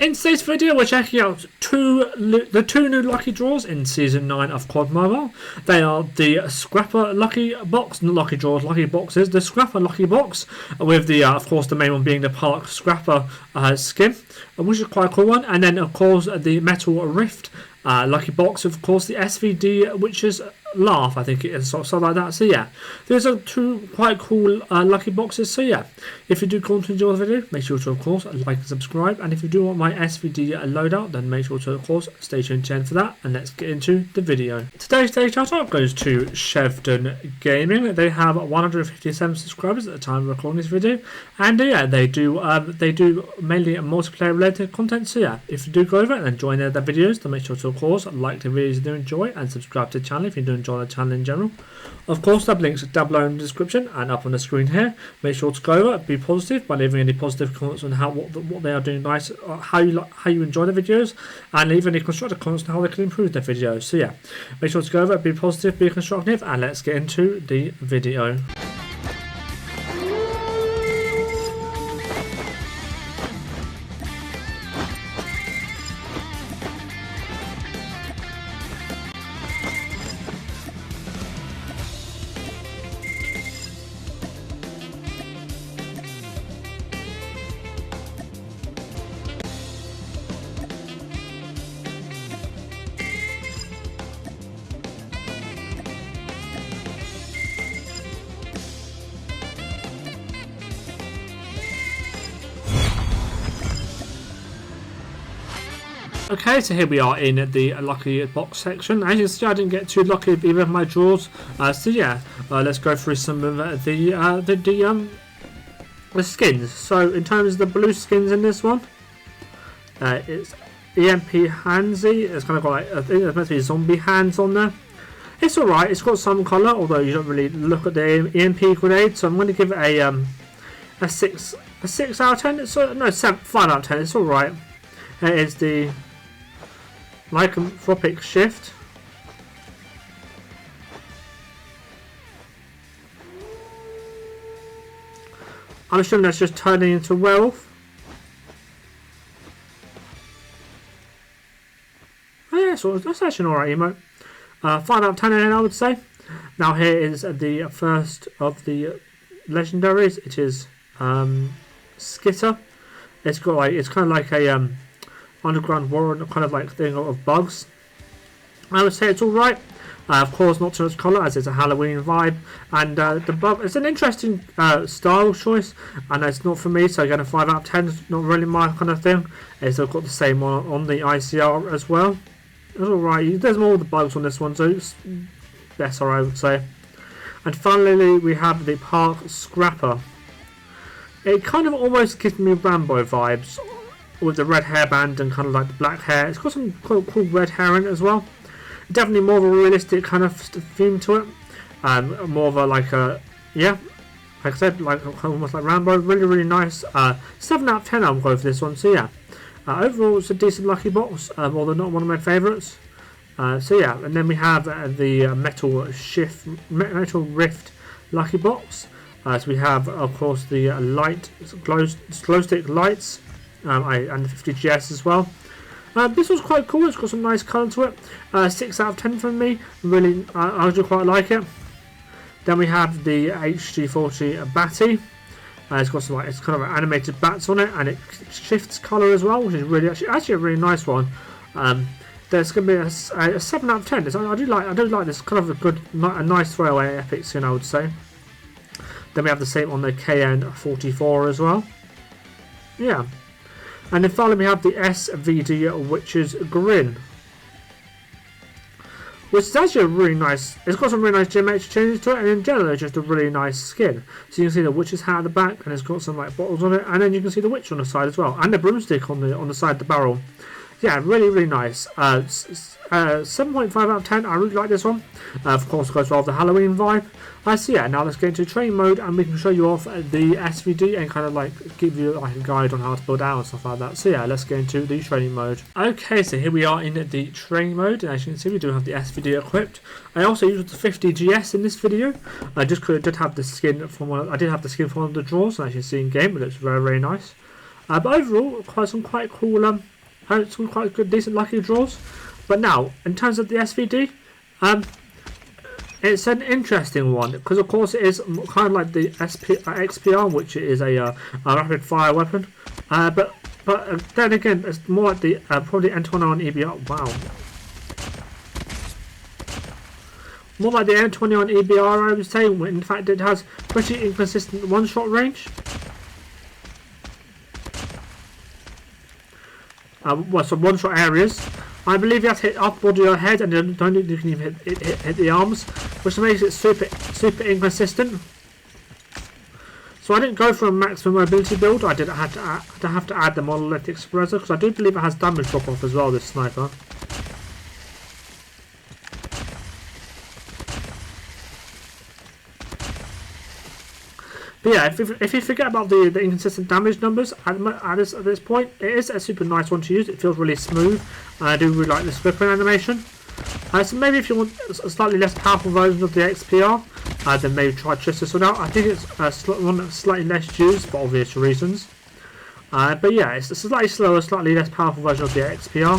In today's video, we're checking out the two new lucky draws in Season 9 of COD Mobile. They are the Scrapper Lucky Box, not Lucky Draws, Lucky Boxes. The Scrapper Lucky Box, with the, of course, the main one being the Park Scrapper skin, which is quite a cool one. And then, of course, the Metal Rift Lucky Box, of course, the SVD, which is Laugh, I think it is, something like that. So yeah, these are two quite cool lucky boxes. So yeah, if you do want to enjoy the video, make sure to, of course, like and subscribe. And if you do want my SVD loadout, then make sure to, of course, stay tuned to end for that. And let's get into the video. Today's shout out goes to Shoutout Gaming. They have 157 subscribers at the time of recording this video, and yeah, they do mainly multiplayer related content. So yeah, if you do go over it and join their videos, then make sure to, of course, like the videos you do enjoy and subscribe to the channel if you do enjoy the channel in general. Of course, the links are down below in the description and up on the screen here. Make sure to go over, be positive by leaving any positive comments on what they are doing nice, how you enjoy the videos, and leave any constructive comments on how they can improve their videos. So yeah, make sure to go over, be positive, be constructive, and let's get into the video. Okay, so here we are in the lucky box section. As you can see, I didn't get too lucky with either of my draws. So yeah, let's go through some of the skins. So in terms of the blue skins in this one, it's EMP Handsy. It's kind of got like, I think there's meant to be zombie hands on there. It's alright. It's got some colour, although you don't really look at the EMP grenade. So I'm going to give it a 6 out of 10. It's no 5 out of 10. It's alright. It is the lycanthropic shift. I'm assuming that's just turning into a werewolf. Oh yeah, so that's actually an alright emote. 5 out of 10 I would say. Now here is the first of the legendaries. It is Skitter. It's got like, it's kind of like a underground warren kind of like thing of bugs. I would say it's alright. Of course, not too much colour as it's a Halloween vibe, and the bug, it's an interesting style choice, and it's not for me. So again, a 5 out of 10 is not really my kind of thing. It's got the same on the ICR as well. It's alright. There's more of the bugs on this one, so it's better, I would say. And finally, we have the Park Scrapper. It kind of almost gives me Rambo vibes, with the red hairband and kind of like the black hair. It's got some cool red hair in it as well. Definitely more of a realistic kind of theme to it. More of a like yeah, like I said, like almost like Rambo. Really nice. 7 out of 10 I'll go for this one. So yeah, overall it's a decent lucky box, although not one of my favourites. So yeah, and then we have the Metal Rift lucky box. So we have, of course, the light glow stick lights. And the 50 GS as well. This was quite cool. It's got some nice colour to it. 6 out of 10 from me. Really, I do quite like it. Then we have the HG40 Batty. It's got some like, it's kind of animated bats on it, and it shifts colour as well, which is really actually a really nice one. There's going to be a 7 out of 10. I do like this, kind of a nice throwaway epic skin, I would say. Then we have the same on the KN44 as well. Yeah. And then finally we have the SVD Witch's Grin, which is actually a really nice, it's got some really nice geometric changes to it, and in general it's just a really nice skin. So you can see the witch's hat at the back, and it's got some like bottles on it, and then you can see the witch on the side as well, and the broomstick on the side of the barrel. Yeah, really nice. 7.5 out of 10. I really like this one. Of course, it goes well with the Halloween vibe. So yeah, now let's get into training mode, and we can show you off the SVD and kind of like give you like a guide on how to build out and stuff like that. So yeah, let's get into the training mode. Okay, so here we are in the training mode, and as you can see, we do have the SVD equipped. I also used the 50 GS in this video. I just did have the skin from one. I did have the skin from one of the draws, and as you can see in game, it looks very nice. But overall, some quite cool, some quite good, decent lucky draws. But now, in terms of the SVD, it's an interesting one because, of course, it is kind of like the XPR, which is a rapid fire weapon. But then again, it's more like the probably N21 EBR. Wow. More like the N21 EBR, I would say. In fact, it has pretty inconsistent one-shot range. Well, some one-shot areas. I believe you have to hit up body or head, and you don't think you can even hit the arms, which makes it super inconsistent. So I didn't go for a maximum mobility build. I did have to add the monolithic suppressor because I do believe it has damage drop off as well. This sniper. But yeah, if you forget about the inconsistent damage numbers at this point, it is a super nice one to use. It feels really smooth. I do really like this flipping animation. So maybe if you want a slightly less powerful version of the XPR, then maybe try this one out. I think it's one that's slightly less used for obvious reasons. But yeah, it's a slightly slower, slightly less powerful version of the XPR.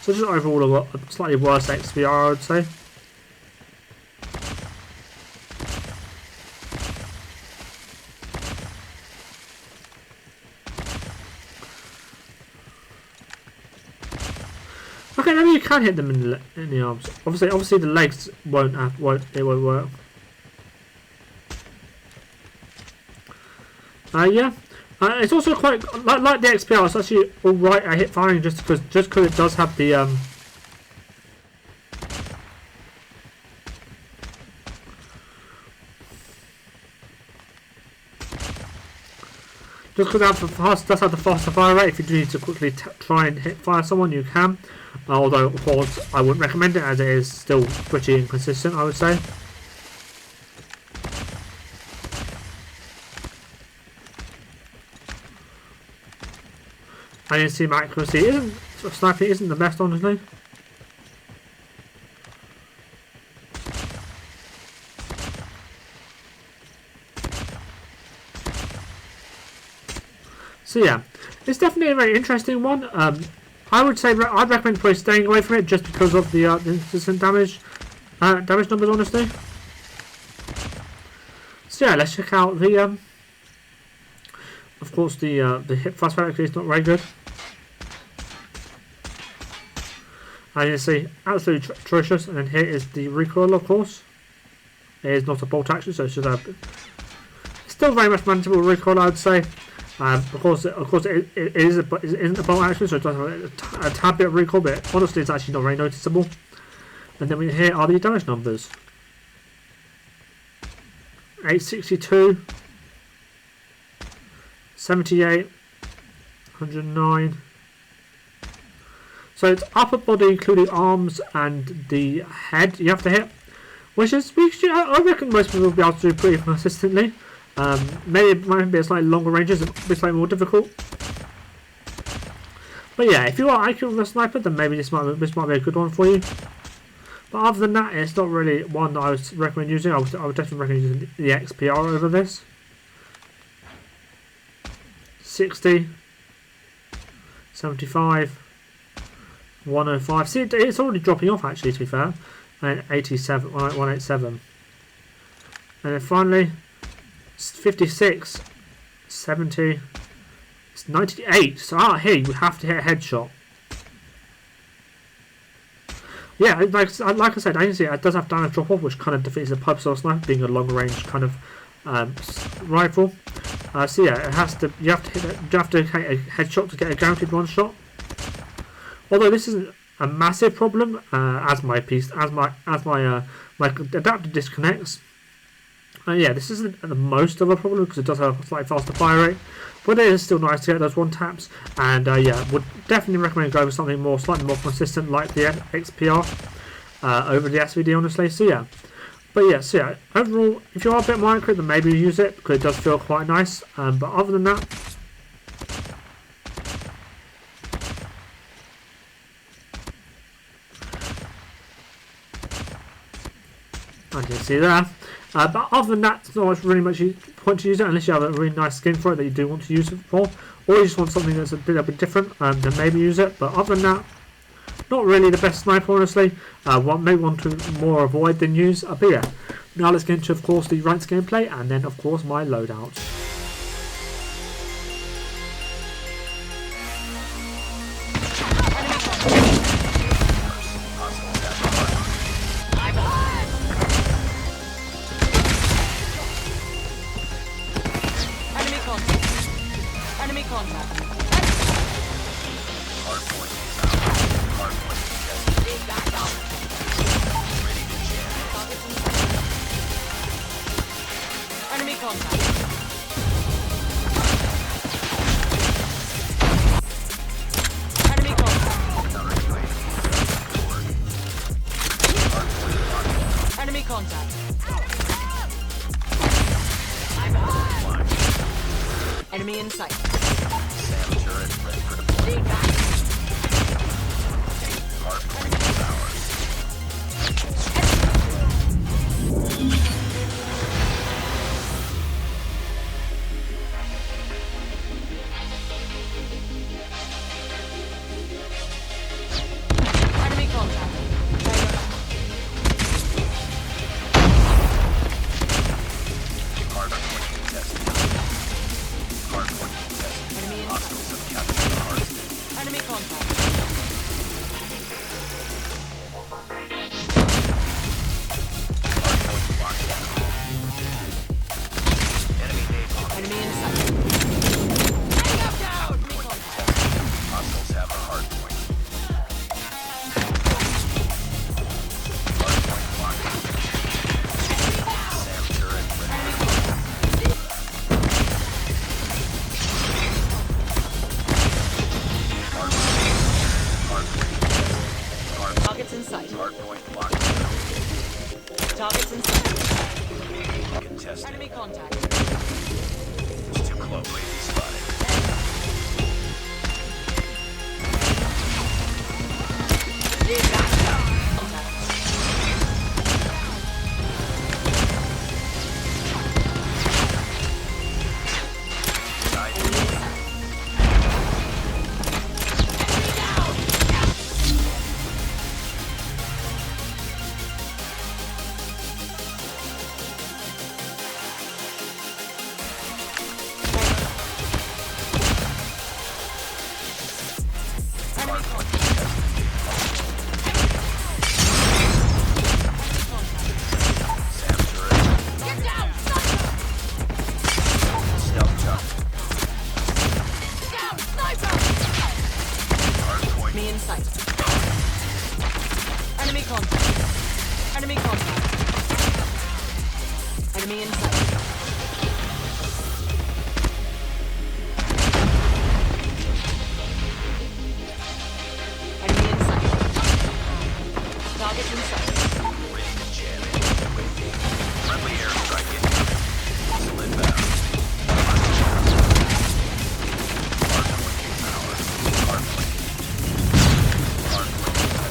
So just overall a slightly worse XPR, I would say. Okay, maybe you can hit them in the arms. Obviously the legs won't work. Yeah. It's also quite like the XPR. It's actually all right at hip firing just because it does have the just because it does have the faster fire rate. If you do need to quickly try and hit fire someone, you can. Although, of course, I wouldn't recommend it as it is still pretty inconsistent, I would say. And you see my accuracy sniping isn't the best, honestly. So yeah, it's definitely a very interesting one. I would say I'd recommend probably staying away from it just because of the inconsistent damage numbers, honestly. So yeah, let's check out the of course the hip fast factory is not very good. As you see, absolutely atrocious. And then here is the recoil, of course. It is not a bolt action, so it's just still very much manageable recoil, I would say. Of course, it isn't a bolt action, so it does have a tad bit of recoil, but honestly, it's actually not very noticeable. And then here are the damage numbers: 862, 78, 109. So it's upper body, including arms and the head. You have to hit, which I reckon most people will be able to do pretty consistently. Maybe it might be a slightly longer ranges, a bit slightly more difficult. But yeah, if you are accurate with a sniper, then maybe this might be a good one for you. But other than that, it's not really one that I would recommend using. I would definitely recommend using the XPR over this. 60, 75, 105. See, it's already dropping off actually, to be fair. And 87, 187. And then finally, 56, 70, it's 98. So here you have to hit a headshot. Yeah, like I said, I can see it does have damage drop off, which kind of defeats the purpose of a sniper being a long range kind of rifle. So yeah, you have to hit a headshot to get a guaranteed one shot. Although this isn't a massive problem, as my adapter disconnects. Yeah, this isn't the most of a problem because it does have a slightly faster fire rate, but it is still nice to get those one taps. And yeah, would definitely recommend going with something slightly more consistent like the XPR over the SVD, honestly. So yeah, but yeah, so yeah, overall, if you are a bit more accurate, then maybe use it because it does feel quite nice. But other than that, I can see there. But other than that, it's not really much point to use it unless you have a really nice skin for it that you do want to use it for, or you just want something that's a bit different, then maybe use it. But other than that, not really the best sniper, honestly. Maybe want to more avoid than use. But yeah, now let's get into, of course, the ranked gameplay, and then of course my loadout. Enemy contact. Enemy contact. Enemy contact. Enemy contact. Enemy in sight. SAM turret ready for deployment. Hardpoint is ours. Enemy contact. Hardpoint contested. Hardpoint contested. Enemy in Hostiles have captured the hardpoint. Enemy contact. Hardpoint locked down. Enemy napalm. Enemy in sight. Enemy contact. Hostiles have the hardpoint. Hardpoint locked down. SAM turret ready for deployment. Targets in sight. Hardpoint locked down. Targets in sight. Contested. Enemy contact. It's too close. UAV spotted. Side Enemy contact. SAM turret. Get down! Stealth jump. Down! Sniper! Hardpoint. Me in sight. Enemy contact. Enemy contact. Enemy in sight. Enemy in sight. Target in sight. Ready to jam in. UAV. Friendly airstrike incoming. Missile inbound. Hardpoint is ours. Hardpoint. Hardpoint contested.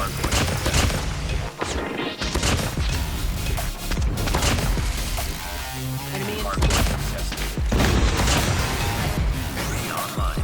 Hardpoint contested. Enemy in sight. Hardpoint contested. UAV online.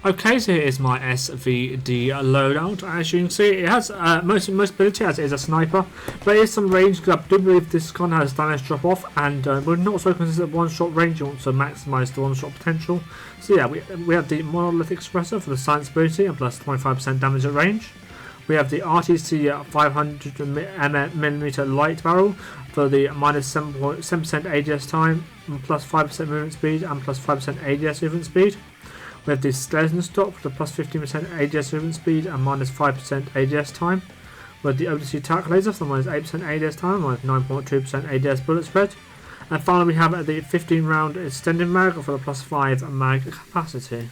Okay, so here is my SVD loadout. As you can see, it has most ability as it is a sniper, but there is some range because I do believe this gun has damage drop off, and we're not so consistent at one shot range. You want to maximise the one shot potential. So yeah, we have the monolithic suppressor for the silence ability and plus 25% damage at range. We have the RTC 500mm light barrel for the minus 7% ADS time, and plus 5% movement speed, and plus 5% ADS movement speed. We have the skeleton stock for the plus 15% ADS movement speed and minus 5% ADS time. We have the OTC attack laser for the minus 8% ADS time, minus 9.2% ADS bullet spread. And finally we have the 15 round extended mag for the plus 5 mag capacity.